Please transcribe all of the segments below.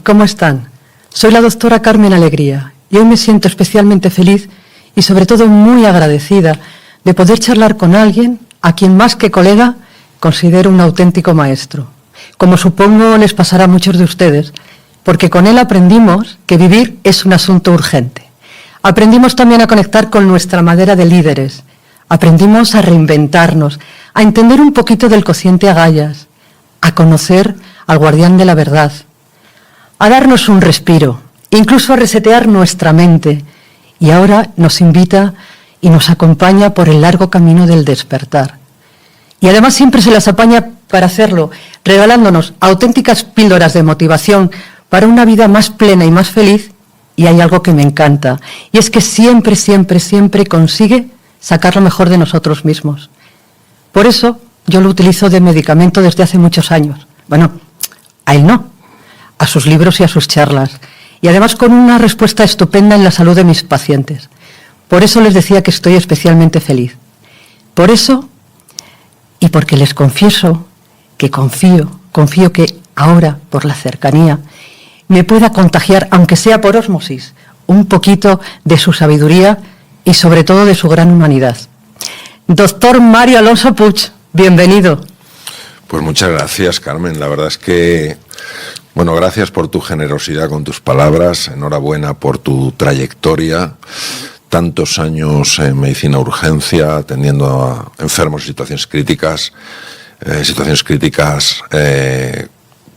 ¿cómo están? Soy la doctora Carmen Alegría y hoy me siento especialmente feliz y sobre todo muy agradecida de poder charlar con alguien a quien más que colega considero un auténtico maestro, como supongo les pasará a muchos de ustedes, porque con él aprendimos que vivir es un asunto urgente. Aprendimos también a conectar con nuestra madera de líderes, aprendimos a reinventarnos, a entender un poquito del cociente agallas, a conocer al guardián de la verdad, a darnos un respiro, incluso a resetear nuestra mente, y ahora nos invita y nos acompaña por el largo camino del despertar. Y además siempre se las apaña para hacerlo, regalándonos auténticas píldoras de motivación para una vida más plena y más feliz. Y hay algo que me encanta, y es que siempre, siempre, siempre consigue sacar lo mejor de nosotros mismos. Por eso yo lo utilizo de medicamento desde hace muchos años. Bueno, a él no, a sus libros y a sus charlas. Y además con una respuesta estupenda en la salud de mis pacientes. Por eso les decía que estoy especialmente feliz. Por eso, y porque les confieso que confío que ahora, por la cercanía, me pueda contagiar, aunque sea por ósmosis, un poquito de su sabiduría y sobre todo de su gran humanidad. Doctor Mario Alonso Puig, bienvenido. Pues muchas gracias, Carmen. La verdad es que, bueno, gracias por tu generosidad con tus palabras, enhorabuena por tu trayectoria, tantos años en medicina urgencia, atendiendo a enfermos en situaciones críticas de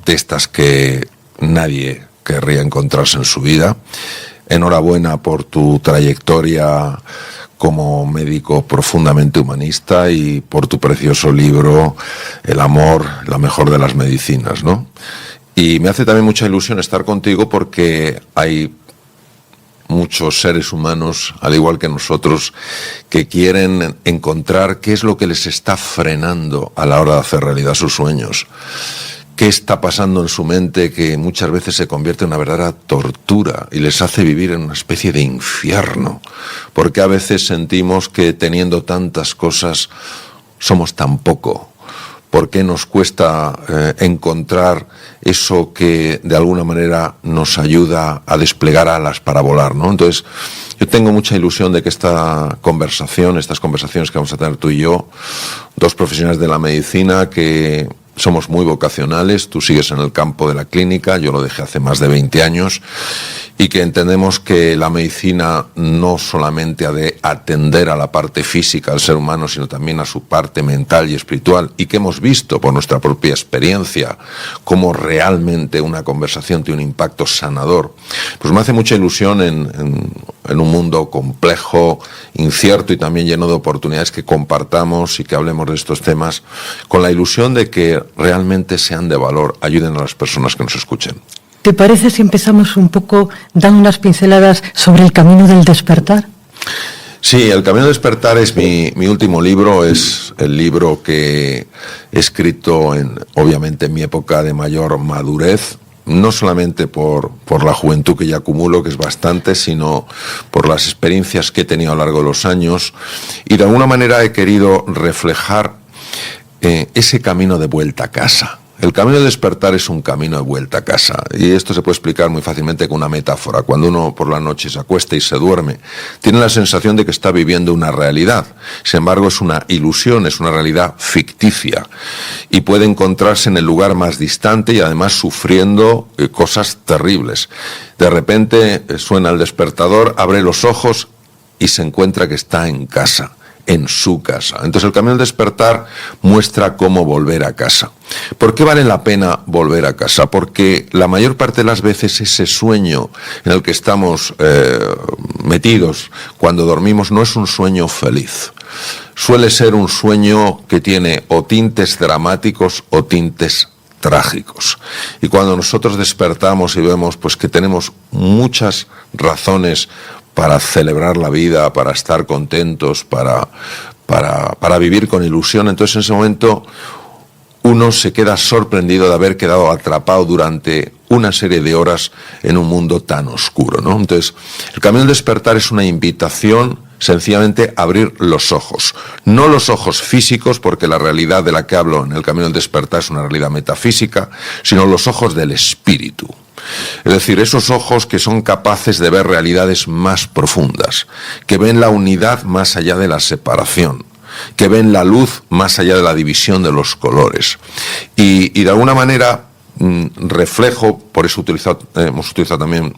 estas que nadie querría encontrarse en su vida. Enhorabuena por tu trayectoria como médico profundamente humanista y por tu precioso libro El amor, la mejor de las medicinas, ¿no? Y me hace también mucha ilusión estar contigo porque hay muchos seres humanos, al igual que nosotros, que quieren encontrar qué es lo que les está frenando a la hora de hacer realidad sus sueños. ¿Qué está pasando en su mente que muchas veces se convierte en una verdadera tortura y les hace vivir en una especie de infierno? Porque a veces sentimos que teniendo tantas cosas somos tan poco. ¿Por qué nos cuesta encontrar eso que de alguna manera nos ayuda a desplegar alas para volar, ¿no? Entonces, yo tengo mucha ilusión de que estas conversaciones que vamos a tener tú y yo, dos profesionales de la medicina que somos muy vocacionales, tú sigues en el campo de la clínica, yo lo dejé hace más de 20 años, y que entendemos que la medicina no solamente ha de atender a la parte física del ser humano, sino también a su parte mental y espiritual, y que hemos visto por nuestra propia experiencia cómo realmente una conversación tiene un impacto sanador. Pues me hace mucha ilusión en un mundo complejo, incierto y también lleno de oportunidades que compartamos y que hablemos de estos temas con la ilusión de que realmente sean de valor, ayuden a las personas que nos escuchen. ¿Te parece si empezamos un poco dando unas pinceladas sobre el camino del despertar? Sí, El Camino del Despertar es mi último libro, es el libro que he escrito obviamente en mi época de mayor madurez, no solamente por la juventud que ya acumulo, que es bastante, sino por las experiencias que he tenido a lo largo de los años, y de alguna manera he querido reflejar ese camino de vuelta a casa. El camino de despertar es un camino de vuelta a casa, y esto se puede explicar muy fácilmente con una metáfora. Cuando uno por la noche se acuesta y se duerme, tiene la sensación de que está viviendo una realidad. Sin embargo, es una ilusión, es una realidad ficticia, y puede encontrarse en el lugar más distante y además sufriendo cosas terribles. De repente suena el despertador, abre los ojos y se encuentra que está en casa, en su casa. Entonces el camino del despertar muestra cómo volver a casa. ¿Por qué vale la pena volver a casa? Porque la mayor parte de las veces ese sueño en el que estamos metidos cuando dormimos no es un sueño feliz. Suele ser un sueño que tiene o tintes dramáticos o tintes trágicos. Y cuando nosotros despertamos y vemos pues que tenemos muchas razones para celebrar la vida, para estar contentos, para vivir con ilusión, entonces en ese momento uno se queda sorprendido de haber quedado atrapado durante una serie de horas en un mundo tan oscuro, ¿no? Entonces, el camino del despertar es una invitación sencillamente a abrir los ojos. No los ojos físicos, porque la realidad de la que hablo en el camino del despertar es una realidad metafísica, sino los ojos del espíritu. Es decir, esos ojos que son capaces de ver realidades más profundas, que ven la unidad más allá de la separación, que ven la luz más allá de la división de los colores. Y de alguna manera reflejo, por eso hemos utilizado también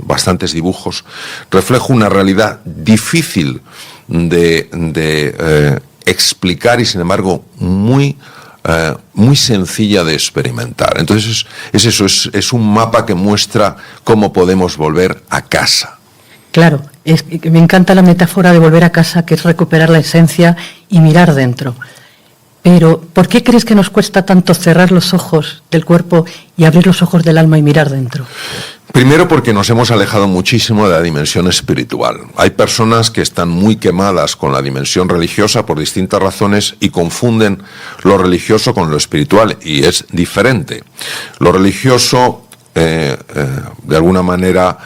bastantes dibujos, reflejo una realidad difícil de explicar y sin embargo muy sencilla de experimentar. Entonces es eso, es un mapa que muestra cómo podemos volver a casa. Claro, me encanta la metáfora de volver a casa, que es recuperar la esencia y mirar dentro. Pero, ¿por qué crees que nos cuesta tanto cerrar los ojos del cuerpo y abrir los ojos del alma y mirar dentro? Primero porque nos hemos alejado muchísimo de la dimensión espiritual. Hay personas que están muy quemadas con la dimensión religiosa por distintas razones y confunden lo religioso con lo espiritual, y es diferente. Lo religioso, de alguna manera,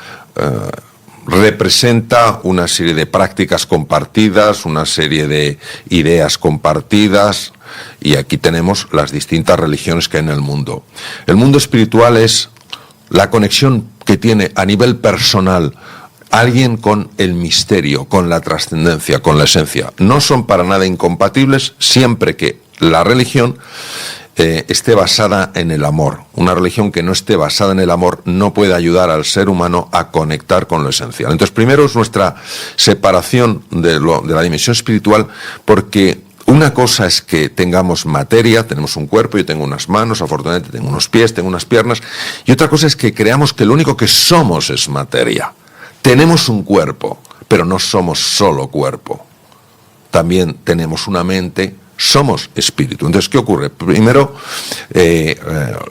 representa una serie de prácticas compartidas, una serie de ideas compartidas, y aquí tenemos las distintas religiones que hay en el mundo. El mundo espiritual es la conexión que tiene a nivel personal alguien con el misterio, con la trascendencia, con la esencia. No son para nada incompatibles siempre que la religión esté basada en el amor. Una religión que no esté basada en el amor no puede ayudar al ser humano a conectar con lo esencial. Entonces, primero es nuestra separación de la dimensión espiritual, porque una cosa es que tengamos materia, tenemos un cuerpo, yo tengo unas manos, afortunadamente tengo unos pies, tengo unas piernas, y otra cosa es que creamos que lo único que somos es materia. Tenemos un cuerpo, pero no somos solo cuerpo. También tenemos una mente, somos espíritu. Entonces, ¿qué ocurre? Primero,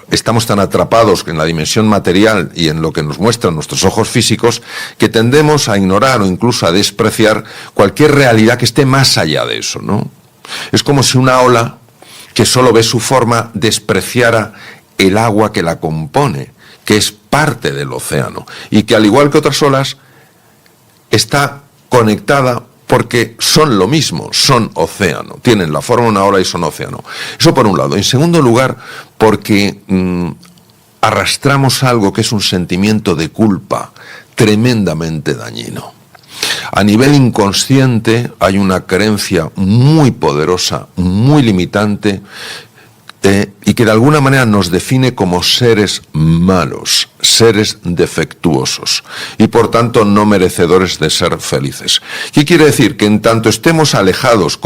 estamos tan atrapados en la dimensión material y en lo que nos muestran nuestros ojos físicos que tendemos a ignorar o incluso a despreciar cualquier realidad que esté más allá de eso, ¿no? Es como si una ola que solo ve su forma despreciara el agua que la compone, que es parte del océano, y que al igual que otras olas está conectada porque son lo mismo, son océano, tienen la forma de una ola y son océano. Eso por un lado. En segundo lugar, porque arrastramos algo que es un sentimiento de culpa tremendamente dañino. A nivel inconsciente hay una creencia muy poderosa, muy limitante, y que de alguna manera nos define como seres malos, seres defectuosos y por tanto no merecedores de ser felices. ¿Qué quiere decir? Que en tanto estemos alejados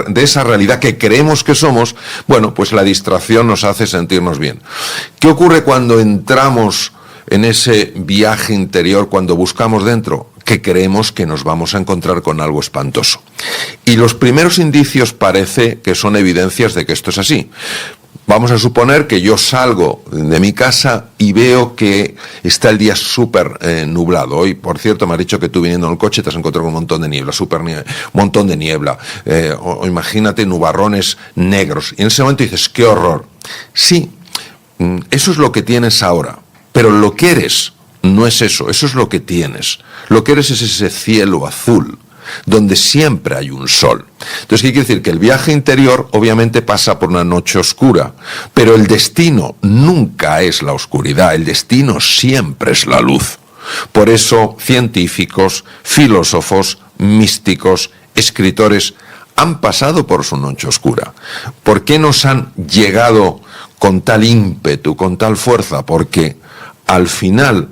de esa realidad que creemos que somos, bueno, pues la distracción nos hace sentirnos bien. ¿Qué ocurre cuando entramos en ese viaje interior, cuando buscamos dentro? Que creemos que nos vamos a encontrar con algo espantoso. Y los primeros indicios parece que son evidencias de que esto es así. Vamos a suponer que yo salgo de mi casa y veo que está el día súper nublado. Hoy, por cierto, me has dicho que tú viniendo en el coche te has encontrado con un montón de niebla, un montón de niebla. O imagínate nubarrones negros. Y en ese momento dices, ¡qué horror! Sí, eso es lo que tienes ahora. Pero lo que eres no es eso, eso es lo que tienes. Lo que eres es ese cielo azul, donde siempre hay un sol. Entonces, ¿qué quiere decir? Que el viaje interior obviamente pasa por una noche oscura, pero el destino nunca es la oscuridad, el destino siempre es la luz. Por eso, científicos, filósofos, místicos, escritores han pasado por su noche oscura. ¿Por qué nos han llegado con tal ímpetu, con tal fuerza? Porque al final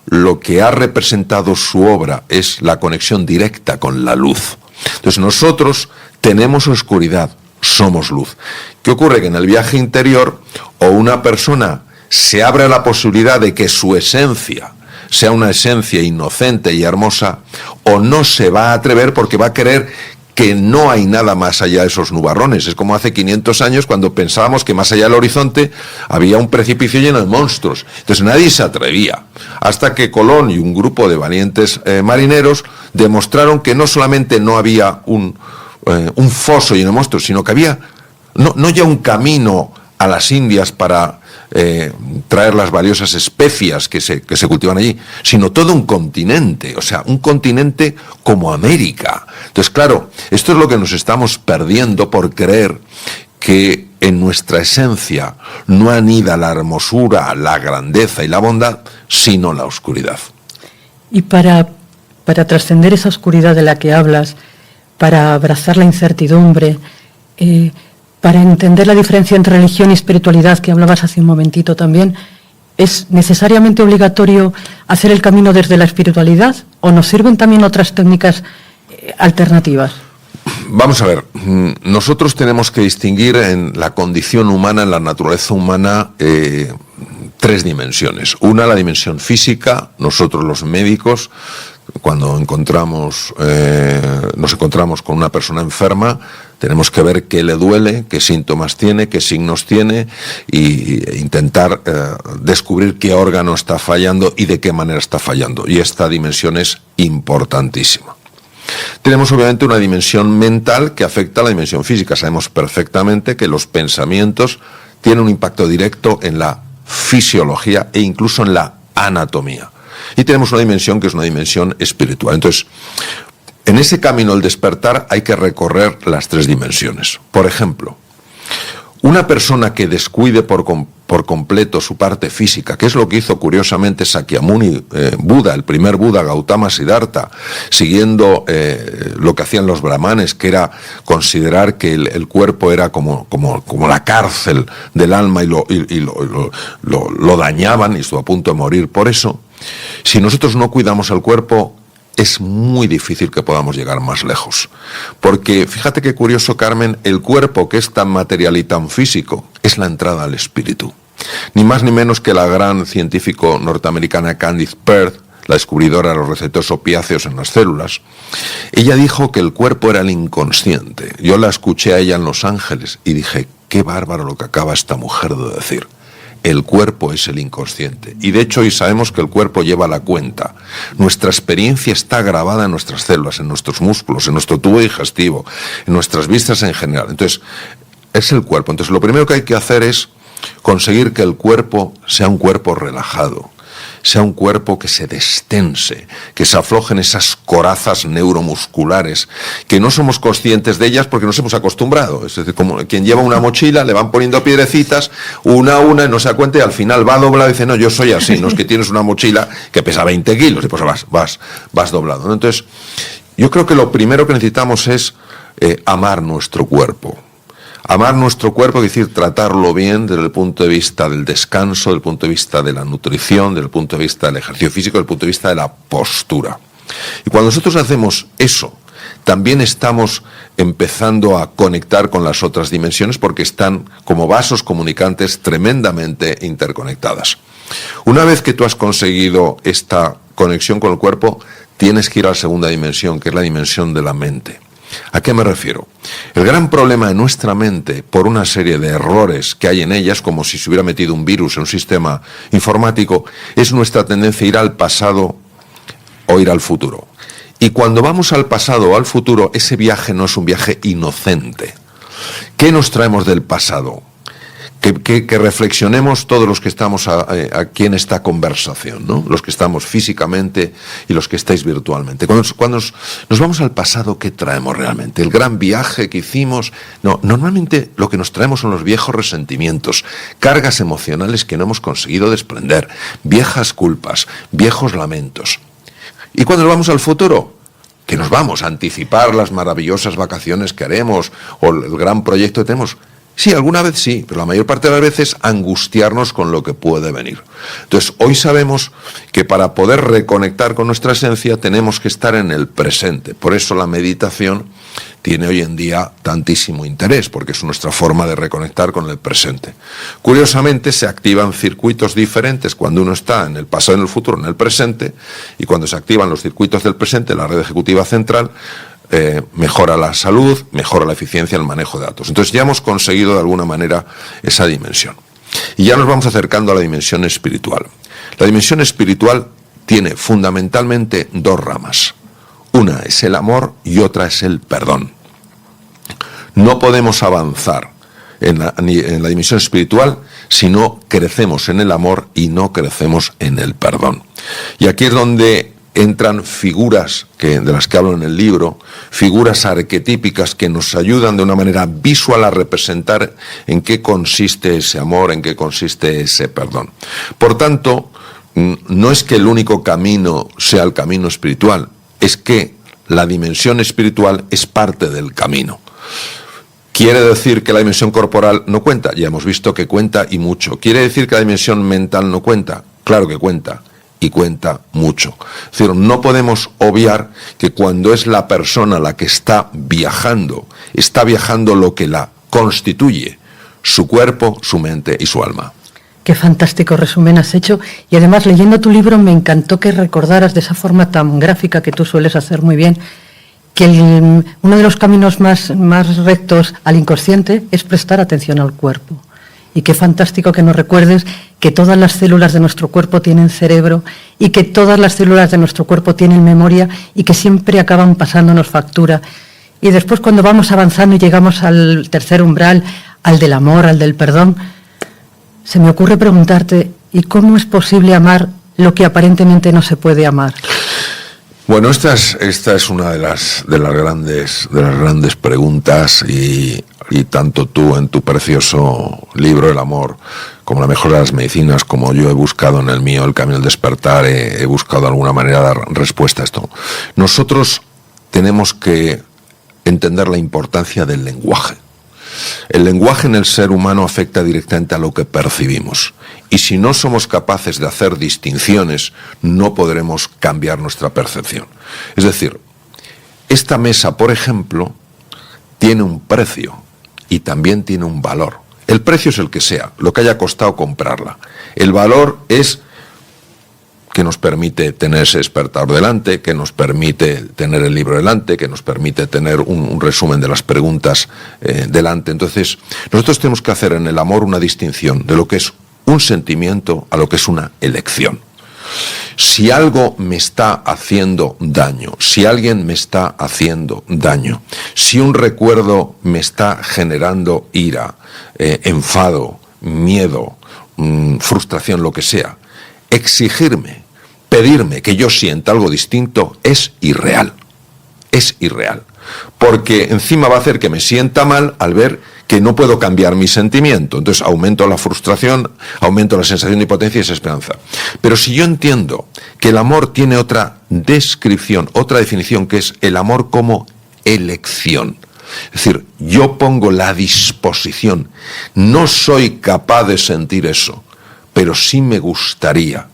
lo que ha representado su obra es la conexión directa con la luz. Entonces nosotros tenemos oscuridad, somos luz. ¿Qué ocurre? Que en el viaje interior o una persona se abre a la posibilidad de que su esencia sea una esencia inocente y hermosa, o no se va a atrever porque va a creer que no hay nada más allá de esos nubarrones. Es como hace 500 años cuando pensábamos que más allá del horizonte había un precipicio lleno de monstruos. Entonces nadie se atrevía, hasta que Colón y un grupo de valientes marineros demostraron que no solamente no había un foso lleno de monstruos, sino que había no ya un camino a las Indias para traer las valiosas especias que se cultivan allí, sino todo un continente, o sea, un continente como América. Entonces, claro, esto es lo que nos estamos perdiendo por creer que en nuestra esencia no anida la hermosura, la grandeza y la bondad, sino la oscuridad. Y para trascender esa oscuridad de la que hablas, para abrazar la incertidumbre, para entender la diferencia entre religión y espiritualidad que hablabas hace un momentito también, ¿es necesariamente obligatorio hacer el camino desde la espiritualidad o nos sirven también otras técnicas alternativas? Vamos a ver, nosotros tenemos que distinguir en la condición humana, en la naturaleza humana, tres dimensiones. Una, la dimensión física. Nosotros los médicos, cuando nos encontramos con una persona enferma, tenemos que ver qué le duele, qué síntomas tiene, qué signos tiene e intentar descubrir qué órgano está fallando y de qué manera está fallando. Y esta dimensión es importantísima. Tenemos obviamente una dimensión mental que afecta a la dimensión física. Sabemos perfectamente que los pensamientos tienen un impacto directo en la fisiología e incluso en la anatomía. Y tenemos una dimensión que es una dimensión espiritual. Entonces, en ese camino del despertar hay que recorrer las tres dimensiones. Por ejemplo, una persona que descuide por completo su parte física, que es lo que hizo curiosamente Sakyamuni Buda, el primer Buda, Gautama Siddhartha, siguiendo lo que hacían los brahmanes, que era considerar que el cuerpo era como la cárcel del alma y lo dañaban y estuvo a punto de morir. Por eso, si nosotros no cuidamos el cuerpo, es muy difícil que podamos llegar más lejos. Porque, fíjate qué curioso, Carmen, el cuerpo, que es tan material y tan físico, es la entrada al espíritu. Ni más ni menos que la gran científico norteamericana Candice Pert, la descubridora de los receptores opiáceos en las células, ella dijo que el cuerpo era el inconsciente. Yo la escuché a ella en Los Ángeles y dije, qué bárbaro lo que acaba esta mujer de decir. El cuerpo es el inconsciente. Y de hecho hoy sabemos que el cuerpo lleva la cuenta. Nuestra experiencia está grabada en nuestras células, en nuestros músculos, en nuestro tubo digestivo, en nuestras vísceras en general. Entonces, es el cuerpo. Entonces, lo primero que hay que hacer es conseguir que el cuerpo sea un cuerpo relajado, sea un cuerpo que se destense, que se aflojen esas corazas neuromusculares, que no somos conscientes de ellas porque nos hemos acostumbrado. Es decir, como quien lleva una mochila, le van poniendo piedrecitas, una a una, y no se da cuenta, y al final va doblado y dice, no, yo soy así, no es que tienes una mochila que pesa 20 kilos, y pues vas doblado, ¿no? Entonces, yo creo que lo primero que necesitamos es amar nuestro cuerpo. Amar nuestro cuerpo, es decir, tratarlo bien desde el punto de vista del descanso, desde el punto de vista de la nutrición, desde el punto de vista del ejercicio físico, desde el punto de vista de la postura. Y cuando nosotros hacemos eso, también estamos empezando a conectar con las otras dimensiones porque están como vasos comunicantes tremendamente interconectadas. Una vez que tú has conseguido esta conexión con el cuerpo, tienes que ir a la segunda dimensión, que es la dimensión de la mente. ¿A qué me refiero? El gran problema de nuestra mente, por una serie de errores que hay en ellas, como si se hubiera metido un virus en un sistema informático, es nuestra tendencia a ir al pasado o ir al futuro. Y cuando vamos al pasado o al futuro, ese viaje no es un viaje inocente. ¿Qué nos traemos del pasado? Que reflexionemos todos los que estamos aquí en esta conversación, ¿no? Los que estamos físicamente y los que estáis virtualmente. Cuando nos vamos al pasado, ¿qué traemos realmente? El gran viaje que hicimos. No, normalmente lo que nos traemos son los viejos resentimientos, cargas emocionales que no hemos conseguido desprender, viejas culpas, viejos lamentos. ¿Y cuando nos vamos al futuro? Que nos vamos a anticipar las maravillosas vacaciones que haremos o el gran proyecto que tenemos. Sí, alguna vez sí, pero la mayor parte de las veces angustiarnos con lo que puede venir. Entonces, hoy sabemos que para poder reconectar con nuestra esencia tenemos que estar en el presente. Por eso la meditación tiene hoy en día tantísimo interés, porque es nuestra forma de reconectar con el presente. Curiosamente, se activan circuitos diferentes cuando uno está en el pasado, en el futuro, en el presente, y cuando se activan los circuitos del presente, la red ejecutiva central, mejora la salud, mejora la eficiencia en el manejo de datos. Entonces ya hemos conseguido de alguna manera esa dimensión. Y ya nos vamos acercando a la dimensión espiritual. La dimensión espiritual tiene fundamentalmente dos ramas. Una es el amor y otra es el perdón. No podemos avanzar en la dimensión espiritual si no crecemos en el amor y no crecemos en el perdón. Y aquí es donde entran figuras de las que hablo en el libro, figuras arquetípicas que nos ayudan de una manera visual a representar en qué consiste ese amor, en qué consiste ese perdón. Por tanto, no es que el único camino sea el camino espiritual, es que la dimensión espiritual es parte del camino. ¿Quiere decir que la dimensión corporal no cuenta? Ya hemos visto que cuenta y mucho. ¿Quiere decir que la dimensión mental no cuenta? Claro que cuenta. Y cuenta mucho. Es decir, no podemos obviar que cuando es la persona la que está viajando lo que la constituye, su cuerpo, su mente y su alma. Qué fantástico resumen has hecho. Y además, leyendo tu libro, me encantó que recordaras de esa forma tan gráfica que tú sueles hacer muy bien, que uno de los caminos más rectos al inconsciente es prestar atención al cuerpo. Y qué fantástico que nos recuerdes que todas las células de nuestro cuerpo tienen cerebro y que todas las células de nuestro cuerpo tienen memoria y que siempre acaban pasándonos factura. Y después, cuando vamos avanzando y llegamos al tercer umbral, al del amor, al del perdón, se me ocurre preguntarte, ¿y cómo es posible amar lo que aparentemente no se puede amar? Bueno, esta es una de las grandes preguntas y tanto tú en tu precioso libro El amor como La mejor de las medicinas, como yo he buscado en el mío El camino del despertar, he buscado de alguna manera dar respuesta a esto. Nosotros tenemos que entender la importancia del lenguaje. El lenguaje en el ser humano afecta directamente a lo que percibimos. Y si no somos capaces de hacer distinciones, no podremos cambiar nuestra percepción. Es decir, esta mesa, por ejemplo, tiene un precio y también tiene un valor. El precio es el que sea, lo que haya costado comprarla. El valor es que nos permite tener ese despertador delante, que nos permite tener el libro delante, que nos permite tener un resumen de las preguntas delante. Entonces, nosotros tenemos que hacer en el amor una distinción de lo que es un sentimiento a lo que es una elección. Si algo me está haciendo daño, si alguien me está haciendo daño, si un recuerdo me está generando ira, enfado, miedo, frustración, lo que sea, exigirme, pedirme que yo sienta algo distinto es irreal. Es irreal. Porque encima va a hacer que me sienta mal al ver que no puedo cambiar mi sentimiento. Entonces aumento la frustración, aumento la sensación de impotencia y desesperanza. Pero si yo entiendo que el amor tiene otra descripción, otra definición, que es el amor como elección. Es decir, yo pongo la disposición. No soy capaz de sentir eso, pero sí me gustaría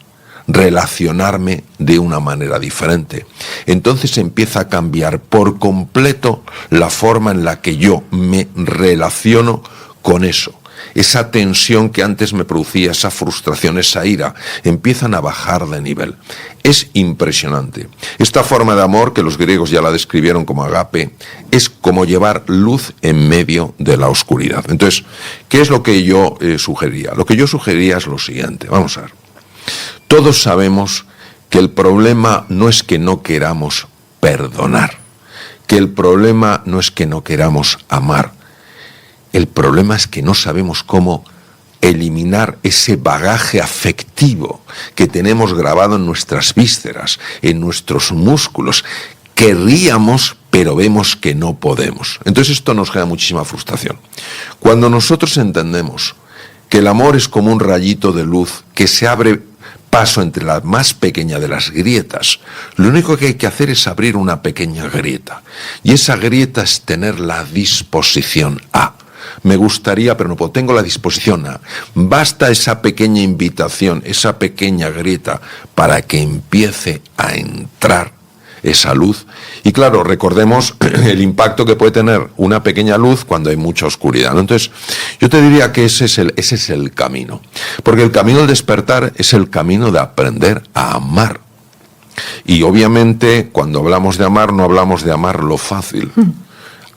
relacionarme de una manera diferente. Entonces empieza a cambiar por completo la forma en la que yo me relaciono con eso. Esa tensión que antes me producía, esa frustración, esa ira, empiezan a bajar de nivel. Es impresionante. Esta forma de amor, que los griegos ya la describieron como agape, es como llevar luz en medio de la oscuridad. Entonces, ¿qué es lo que yo sugeriría? Lo que yo sugeriría es lo siguiente. Vamos a ver. Todos sabemos que el problema no es que no queramos perdonar, que el problema no es que no queramos amar. El problema es que no sabemos cómo eliminar ese bagaje afectivo que tenemos grabado en nuestras vísceras, en nuestros músculos. Querríamos, pero vemos que no podemos. Entonces esto nos genera muchísima frustración. Cuando nosotros entendemos que el amor es como un rayito de luz que se abre paso entre la más pequeña de las grietas, lo único que hay que hacer es abrir una pequeña grieta. Y esa grieta es tener la disposición a. Me gustaría, pero no puedo. Tengo la disposición a. Basta esa pequeña invitación, esa pequeña grieta, para que empiece a entrar esa luz. Y claro, recordemos el impacto que puede tener una pequeña luz cuando hay mucha oscuridad. Entonces, yo te diría que ese es el camino. Porque el camino del despertar es el camino de aprender a amar. Y obviamente, cuando hablamos de amar, no hablamos de amar lo fácil.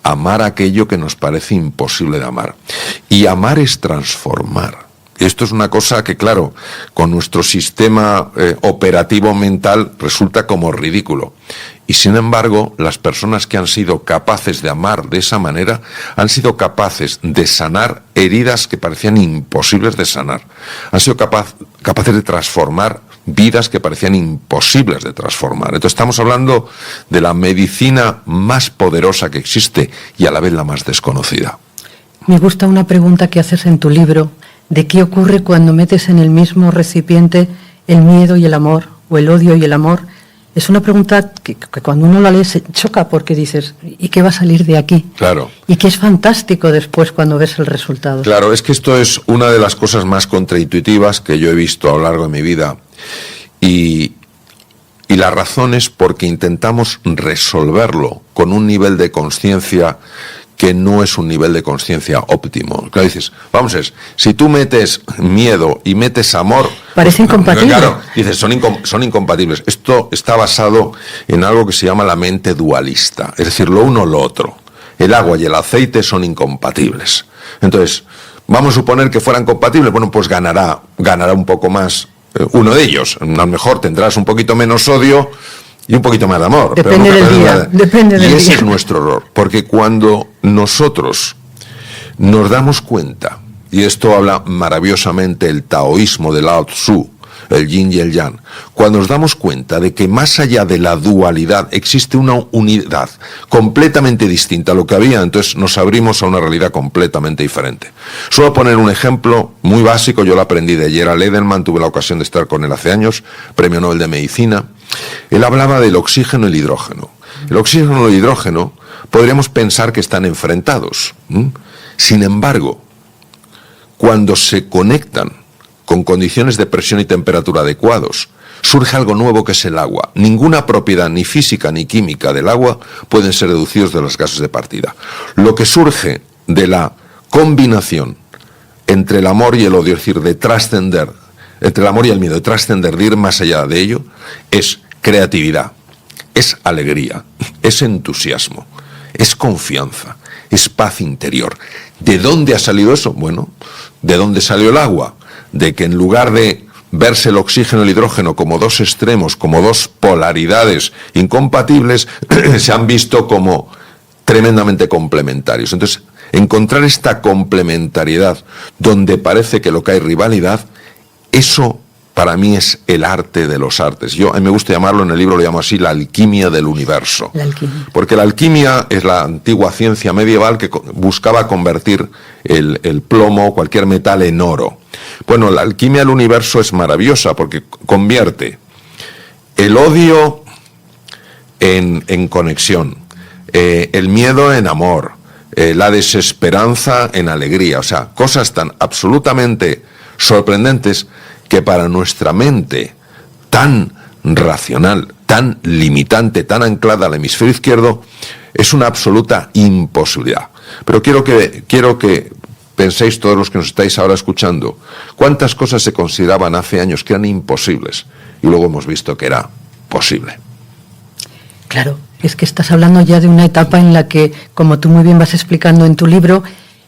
Amar aquello que nos parece imposible de amar. Y amar es transformar. Esto es una cosa que, claro, con nuestro sistema operativo mental resulta como ridículo. Y sin embargo, las personas que han sido capaces de amar de esa manera han sido capaces de sanar heridas que parecían imposibles de sanar. Han sido capaces de transformar vidas que parecían imposibles de transformar. Entonces estamos hablando de la medicina más poderosa que existe y a la vez la más desconocida. Me gusta una pregunta que haces en tu libro, de qué ocurre cuando metes en el mismo recipiente el miedo y el amor, o el odio y el amor. Es una pregunta que cuando uno la lee se choca porque dices, ¿y qué va a salir de aquí? Claro. Y que es fantástico después cuando ves el resultado. Claro, es que esto es una de las cosas más contraintuitivas que yo he visto a lo largo de mi vida. Y la razón es porque intentamos resolverlo con un nivel de conciencia que no es un nivel de conciencia óptimo. Claro, dices, vamos, si tú metes miedo y metes amor... Parece incompatible. Claro, dices, son incompatibles. Esto está basado en algo que se llama la mente dualista, es decir, lo uno o lo otro. El agua y el aceite son incompatibles. Entonces, vamos a suponer que fueran compatibles, bueno, pues ganará un poco más uno de ellos. A lo mejor tendrás un poquito menos odio y un poquito más de amor. Depende del día. Y ese es nuestro error, porque cuando nosotros nos damos cuenta, y esto habla maravillosamente el taoísmo de Lao Tzu, el yin y el yang, cuando nos damos cuenta de que más allá de la dualidad existe una unidad completamente distinta a lo que había, entonces nos abrimos a una realidad completamente diferente. Suelo poner un ejemplo muy básico, yo lo aprendí de Gerald Edelman, tuve la ocasión de estar con él hace años, Premio Nobel de Medicina. Él hablaba del oxígeno y el hidrógeno. El oxígeno y el hidrógeno podríamos pensar que están enfrentados. Sin embargo, cuando se conectan con condiciones de presión y temperatura adecuados, surge algo nuevo que es el agua. Ninguna propiedad, ni física ni química del agua, pueden ser deducidos de los gases de partida. Lo que surge de la combinación entre el amor y el odio, es decir, de trascender, entre el amor y el miedo, de trascender, de ir más allá de ello, es creatividad, es alegría, es entusiasmo, es confianza, es paz interior. ¿De dónde ha salido eso? Bueno, ¿de dónde salió el agua? De que en lugar de verse el oxígeno y el hidrógeno como dos extremos, como dos polaridades incompatibles, se han visto como tremendamente complementarios. Entonces, encontrar esta complementariedad donde parece que lo que hay rivalidad, eso para mí es el arte de los artes. A mí me gusta llamarlo, en el libro lo llamo así, la alquimia del universo. La alquimia. Porque la alquimia es la antigua ciencia medieval que buscaba convertir el plomo o cualquier metal en oro. Bueno, la alquimia del universo es maravillosa porque convierte el odio en conexión, el miedo en amor, la desesperanza en alegría. O sea, cosas tan absolutamente sorprendentes que para nuestra mente tan racional, tan limitante, tan anclada al hemisferio izquierdo, es una absoluta imposibilidad. Pero quiero que penséis, todos los que nos estáis ahora escuchando, cuántas cosas se consideraban hace años que eran imposibles y luego hemos visto que era posible. Claro, es que estás hablando ya de una etapa en la que, como tú muy bien vas explicando en tu libro,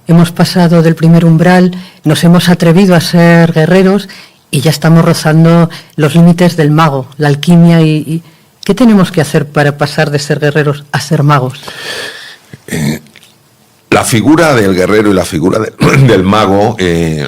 hemos pasado del primer umbral, nos hemos atrevido a ser guerreros y ya estamos rozando los límites del mago, la alquimia y ¿qué tenemos que hacer para pasar de ser guerreros a ser magos? La figura del guerrero y la figura del mago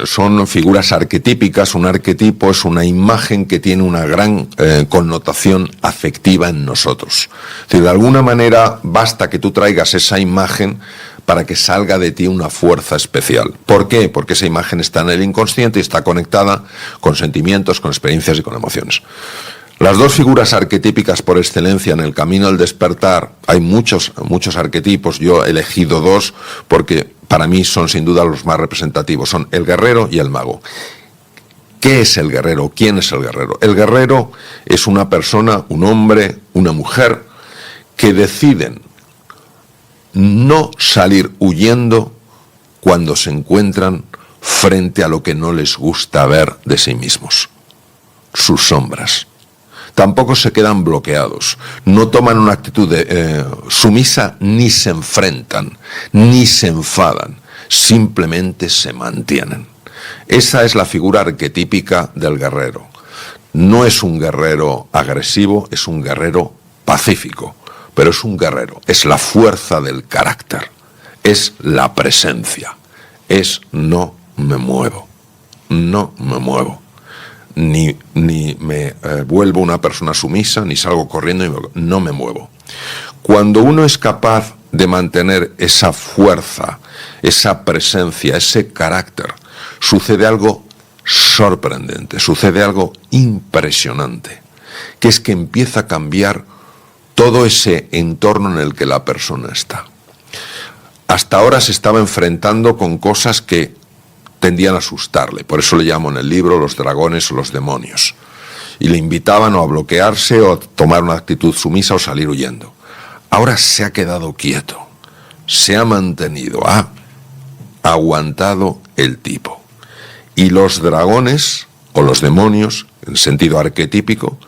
son figuras arquetípicas. Un arquetipo es una imagen que tiene una gran connotación afectiva en nosotros. Es decir, de alguna manera basta que tú traigas esa imagen para que salga de ti una fuerza especial. ¿Por qué? Porque esa imagen está en el inconsciente y está conectada con sentimientos, con experiencias y con emociones. Las dos figuras arquetípicas por excelencia en el camino del despertar, hay muchos arquetipos, yo he elegido dos porque para mí son sin duda los más representativos, son el guerrero y el mago. ¿Qué es el guerrero? ¿Quién es el guerrero? El guerrero es una persona, un hombre, una mujer, que deciden no salir huyendo cuando se encuentran frente a lo que no les gusta ver de sí mismos, sus sombras. Tampoco se quedan bloqueados, no toman una actitud sumisa, ni se enfrentan, ni se enfadan, simplemente se mantienen. Esa es la figura arquetípica del guerrero. No es un guerrero agresivo, es un guerrero pacífico, pero es un guerrero, es la fuerza del carácter, es la presencia, es no me muevo, no me muevo. ni me vuelvo una persona sumisa, ni salgo corriendo, no me muevo. Cuando uno es capaz de mantener esa fuerza, esa presencia, ese carácter, sucede algo sorprendente, sucede algo impresionante, que es que empieza a cambiar todo ese entorno en el que la persona está. Hasta ahora se estaba enfrentando con cosas que tendían a asustarle, por eso le llamo en el libro los dragones o los demonios, y le invitaban o a bloquearse o a tomar una actitud sumisa o salir huyendo. Ahora se ha quedado quieto, se ha mantenido, ha aguantado el tipo. Y los dragones o los demonios, en sentido arquetípico,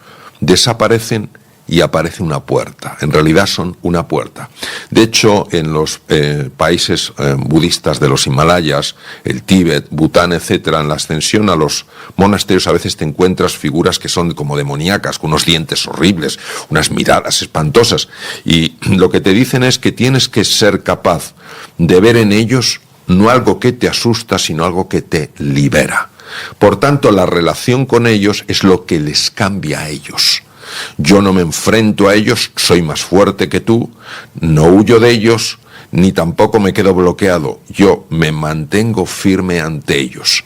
desaparecen y aparece una puerta. En realidad son una puerta. De hecho, en los países budistas de los Himalayas, el Tíbet, Bután, etcétera, en la ascensión a los monasterios a veces te encuentras figuras que son como demoníacas, con unos dientes horribles, unas miradas espantosas. Y lo que te dicen es que tienes que ser capaz de ver en ellos no algo que te asusta, sino algo que te libera. Por tanto, la relación con ellos es lo que les cambia a ellos. Yo no me enfrento a ellos, soy más fuerte que tú, no huyo de ellos, ni tampoco me quedo bloqueado. Yo me mantengo firme ante ellos.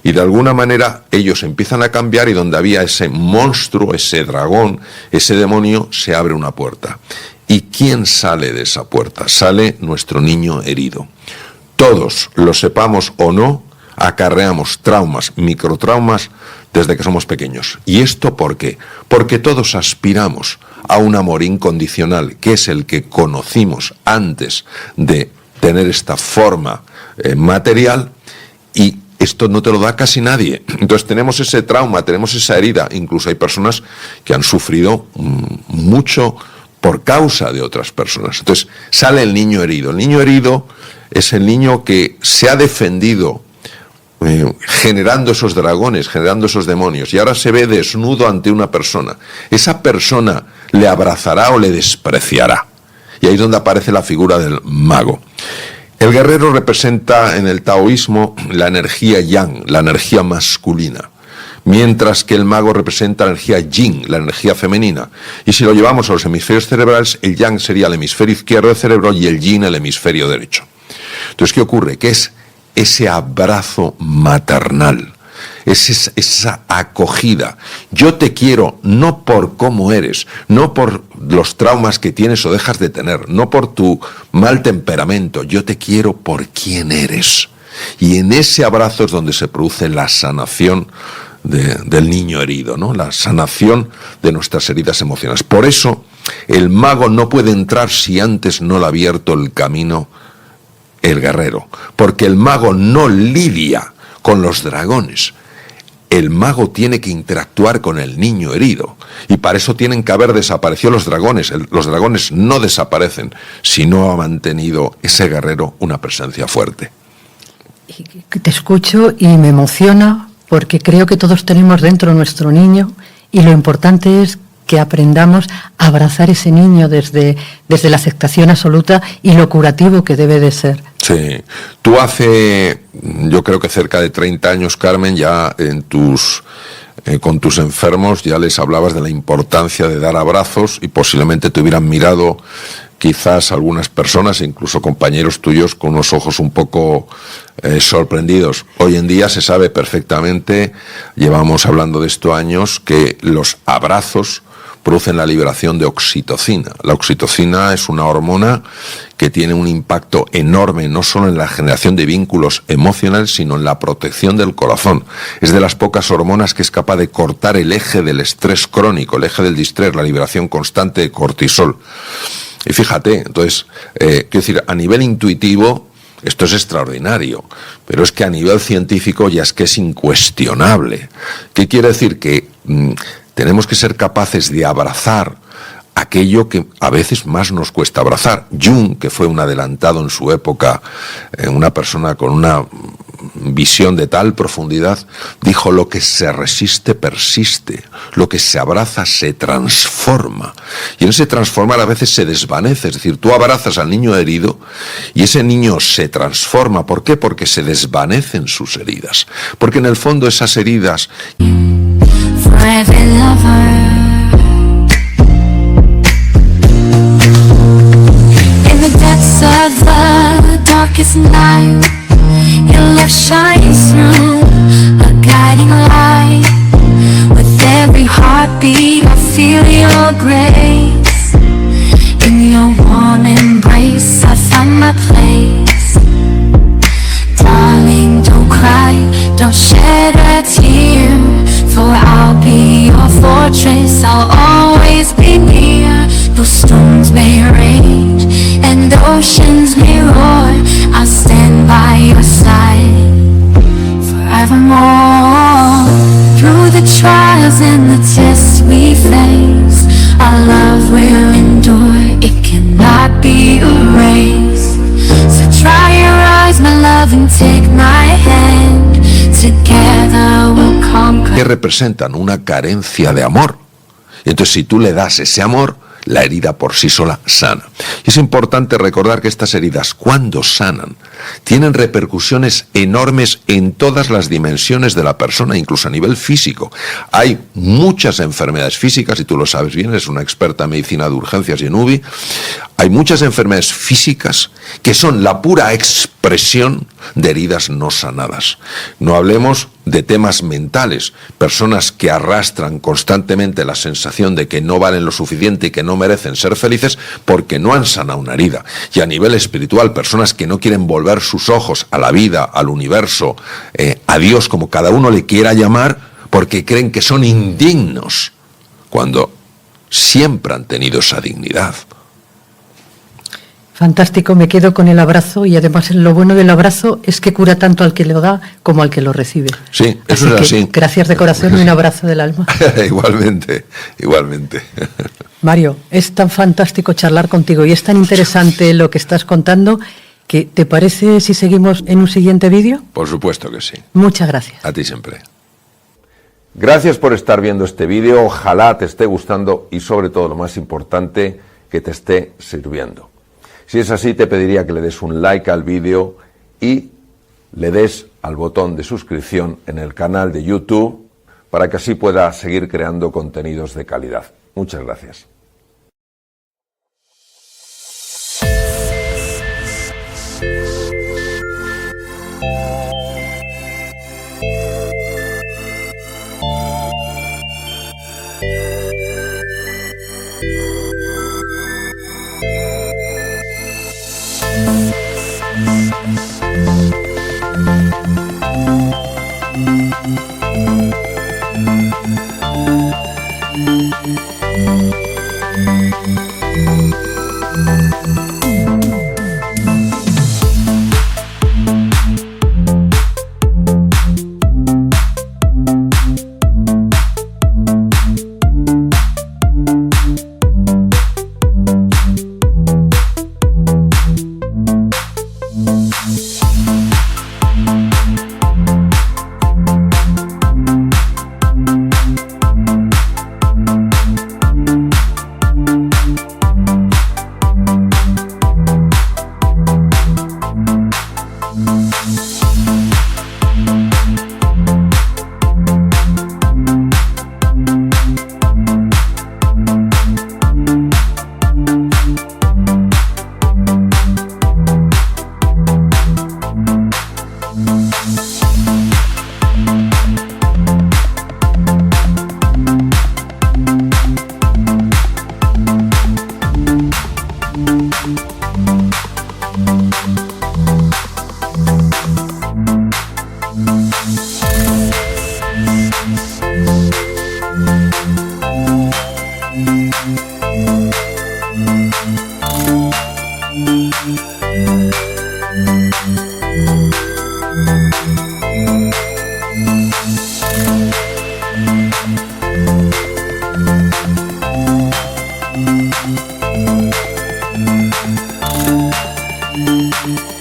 Y de alguna manera ellos empiezan a cambiar y donde había ese monstruo, ese dragón, ese demonio, se abre una puerta. ¿Y quién sale de esa puerta? Sale nuestro niño herido. Todos, lo sepamos o no, acarreamos traumas, microtraumas, desde que somos pequeños. ¿Y esto por qué? Porque todos aspiramos a un amor incondicional, que es el que conocimos antes de tener esta forma material, y esto no te lo da casi nadie. Entonces tenemos ese trauma, tenemos esa herida. Incluso hay personas que han sufrido mucho por causa de otras personas. Entonces sale el niño herido. El niño herido es el niño que se ha defendido generando esos dragones, generando esos demonios, y ahora se ve desnudo ante una persona. Esa persona le abrazará o le despreciará. Y ahí es donde aparece la figura del mago. El guerrero representa en el taoísmo la energía yang, la energía masculina, mientras que el mago representa la energía yin, la energía femenina. Y si lo llevamos a los hemisferios cerebrales, el yang sería el hemisferio izquierdo del cerebro y el yin el hemisferio derecho. Entonces, ¿qué ocurre? Que es ese abrazo maternal, es esa acogida. Yo te quiero no por cómo eres, no por los traumas que tienes o dejas de tener, no por tu mal temperamento, yo te quiero por quién eres. Y en ese abrazo es donde se produce la sanación del niño herido, ¿no? La sanación de nuestras heridas emocionales. Por eso el mago no puede entrar si antes no le ha abierto el camino el guerrero, porque el mago no lidia con los dragones. El mago tiene que interactuar con el niño herido, y para eso tienen que haber desaparecido los dragones. Los dragones no desaparecen si no ha mantenido ese guerrero una presencia fuerte. Te escucho y me emociona, porque creo que todos tenemos dentro nuestro niño, y lo importante es que aprendamos a abrazar ese niño desde la aceptación absoluta y lo curativo que debe de ser. Sí. Tú hace, yo creo que cerca de 30 años, Carmen, ya con tus enfermos ya les hablabas de la importancia de dar abrazos, y posiblemente te hubieran mirado quizás algunas personas, incluso compañeros tuyos, con unos ojos un poco sorprendidos. Hoy en día se sabe perfectamente, llevamos hablando de esto años, que los abrazos producen la liberación de oxitocina. La oxitocina es una hormona que tiene un impacto enorme, no solo en la generación de vínculos emocionales, sino en la protección del corazón. Es de las pocas hormonas que es capaz de cortar el eje del estrés crónico, el eje del distrés, la liberación constante de cortisol. Y fíjate, entonces, quiero decir, a nivel intuitivo, esto es extraordinario, pero es que a nivel científico ya es que es incuestionable. ¿Qué quiere decir? Que tenemos que ser capaces de abrazar aquello que a veces más nos cuesta abrazar. Jung, que fue un adelantado en su época, una persona con una visión de tal profundidad, dijo: lo que se resiste persiste, lo que se abraza se transforma. Y en ese transformar a veces se desvanece, es decir, tú abrazas al niño herido y ese niño se transforma. ¿Por qué? Porque se desvanecen sus heridas, porque en el fondo esas heridas every lover. In the depths of the darkest night, your love shines through a guiding light. With every heartbeat I feel your grace. In your warm embrace I find my place. Darling, don't cry, don't shed a tear, for I'll be your fortress, I'll always be near. Though storms may rage and oceans may roar, I'll stand by your side forevermore. Through the trials and the tests we face, our love will endure, it cannot be erased. So dry your eyes, my love, and take my hand. Together we'll conquer. Que representan una carencia de amor. Y entonces si tú le das ese amor, la herida por sí sola sana. Y es importante recordar que estas heridas, cuando sanan, tienen repercusiones enormes en todas las dimensiones de la persona, incluso a nivel físico. Hay muchas enfermedades físicas, y tú lo sabes bien, eres una experta en medicina de urgencias y en UBI. Hay muchas enfermedades físicas que son la pura expresión de heridas no sanadas. No hablemos de temas mentales, personas que arrastran constantemente la sensación de que no valen lo suficiente y que no merecen ser felices porque no han sanado una herida. Y a nivel espiritual, personas que no quieren volver sus ojos a la vida, al universo, a Dios, como cada uno le quiera llamar, porque creen que son indignos, cuando siempre han tenido esa dignidad. Fantástico, me quedo con el abrazo, y además lo bueno del abrazo es que cura tanto al que lo da como al que lo recibe. Sí, eso es así. Gracias de corazón y un abrazo del alma. Igualmente, igualmente. Mario, es tan fantástico charlar contigo y es tan interesante lo que estás contando, que ¿te parece si seguimos en un siguiente vídeo? Por supuesto que sí. Muchas gracias. A ti siempre. Gracias por estar viendo este vídeo, ojalá te esté gustando y sobre todo lo más importante, que te esté sirviendo. Si es así, te pediría que le des un like al vídeo y le des al botón de suscripción en el canal de YouTube para que así pueda seguir creando contenidos de calidad. Muchas gracias. Thank you.